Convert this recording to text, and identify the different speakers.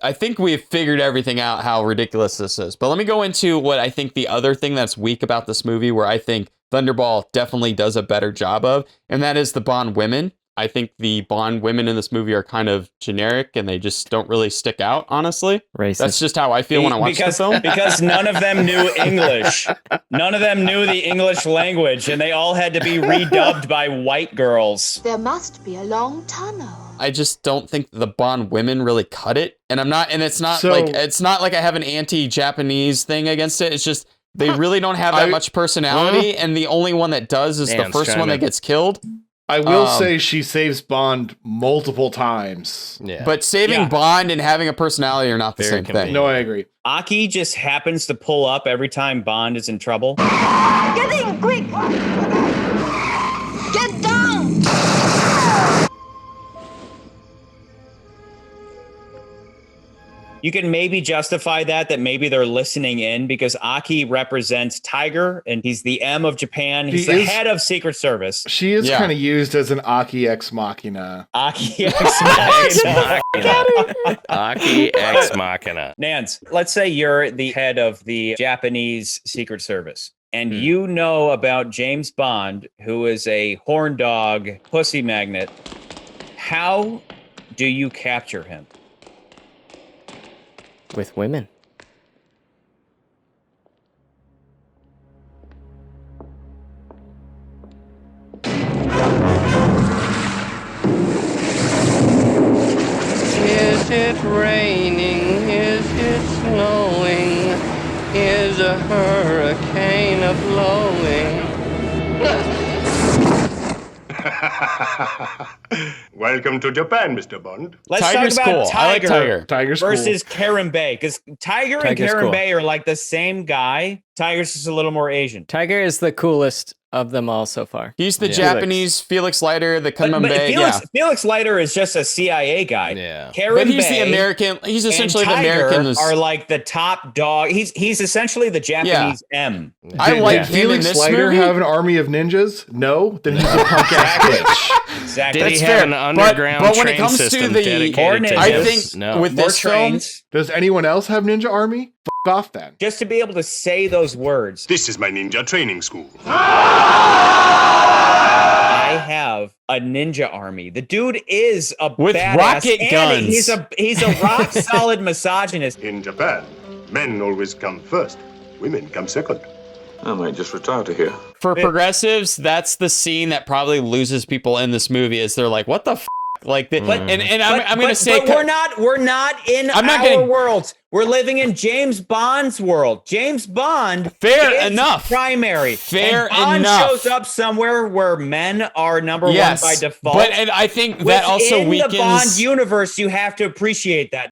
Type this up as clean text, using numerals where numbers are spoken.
Speaker 1: I think we've figured everything out how ridiculous this is. But let me go into what I think the other thing that's weak about this movie, where I think Thunderball definitely does a better job of, and that is the Bond women. I think the Bond women in this movie are kind of generic and they just don't really stick out, honestly.
Speaker 2: Racist.
Speaker 1: That's just how I feel when I watch the film.
Speaker 3: Because none of them knew English. None of them knew the English language, and they all had to be redubbed by white girls.
Speaker 4: There must be a long tunnel.
Speaker 1: I just don't think the Bond women really cut it. And it's not like I have an anti-Japanese thing against it. It's just they really don't have that much personality, and the only one that does is the first one that gets killed.
Speaker 5: I will say she saves Bond multiple times.
Speaker 1: Yeah. But saving Bond and having a personality are not the same thing.
Speaker 5: No, I agree.
Speaker 3: Aki just happens to pull up every time Bond is in trouble.
Speaker 4: Get in, quick! Get down!
Speaker 3: You can maybe justify that maybe they're listening in because Aki represents Tiger and he's the M of Japan. He's the head of Secret Service.
Speaker 5: She is kind of used as an Aki ex machina.
Speaker 3: Aki ex machina.
Speaker 6: Aki ex machina.
Speaker 3: Nance, let's say you're the head of the Japanese Secret Service and you know about James Bond, who is a horn dog pussy magnet. How do you capture him?
Speaker 2: With women.
Speaker 7: Is it raining? Is it snowing? Is a hurricane a blowing?
Speaker 8: Welcome to Japan, Mr. Bond.
Speaker 3: Let's
Speaker 1: Tiger's
Speaker 3: talk about
Speaker 1: cool. I like Tiger.
Speaker 5: Tiger's
Speaker 3: versus Karen Bay, because Tiger and Karen
Speaker 2: cool.
Speaker 3: Bay are like the same guy. Tiger's just a little more Asian.
Speaker 2: Tiger is the coolest of them all so far.
Speaker 1: He's the Japanese Felix Leiter, the Kunlun Bay.
Speaker 3: Felix Leiter is just a CIA guy.
Speaker 6: Yeah.
Speaker 3: Karen
Speaker 1: But he's
Speaker 3: Bay
Speaker 1: the American. He's essentially
Speaker 3: and
Speaker 1: the
Speaker 3: Tiger
Speaker 1: American.
Speaker 3: Are like the top dog. He's essentially the Japanese M.
Speaker 1: I like him in
Speaker 5: Felix
Speaker 1: this
Speaker 5: Leiter
Speaker 1: movie.
Speaker 5: have an army of ninjas? No? Then he's a punk ass bitch.
Speaker 3: Exactly.
Speaker 6: Did he have an underground
Speaker 1: but when it
Speaker 6: train
Speaker 1: comes to
Speaker 6: system
Speaker 1: the-
Speaker 6: dedicated to
Speaker 1: I
Speaker 6: him?
Speaker 1: think
Speaker 6: No.
Speaker 1: with
Speaker 3: More
Speaker 1: this film,
Speaker 3: trains.
Speaker 5: Does anyone else have ninja army? F off then.
Speaker 3: Just to be able to say those words.
Speaker 8: This is my ninja training school.
Speaker 3: I have a ninja army. The dude is a
Speaker 1: With
Speaker 3: badass,
Speaker 1: rocket
Speaker 3: and
Speaker 1: guns.
Speaker 3: He's a rock solid misogynist.
Speaker 8: In Japan, men always come first, women come second.
Speaker 9: I might just retire to here.
Speaker 1: for progressives, that's the scene that probably loses people in this movie. Is they're like, "What the f-?" Like, I'm going to say,
Speaker 3: but we're not in our worlds. We're living in James Bond's world. James Bond
Speaker 1: Fair
Speaker 3: is
Speaker 1: enough.
Speaker 3: primary.
Speaker 1: Fair
Speaker 3: and Bond
Speaker 1: enough.
Speaker 3: shows up somewhere where men are number one by default.
Speaker 1: But I think that also
Speaker 3: Within
Speaker 1: weakens
Speaker 3: the Bond universe, you have to appreciate that.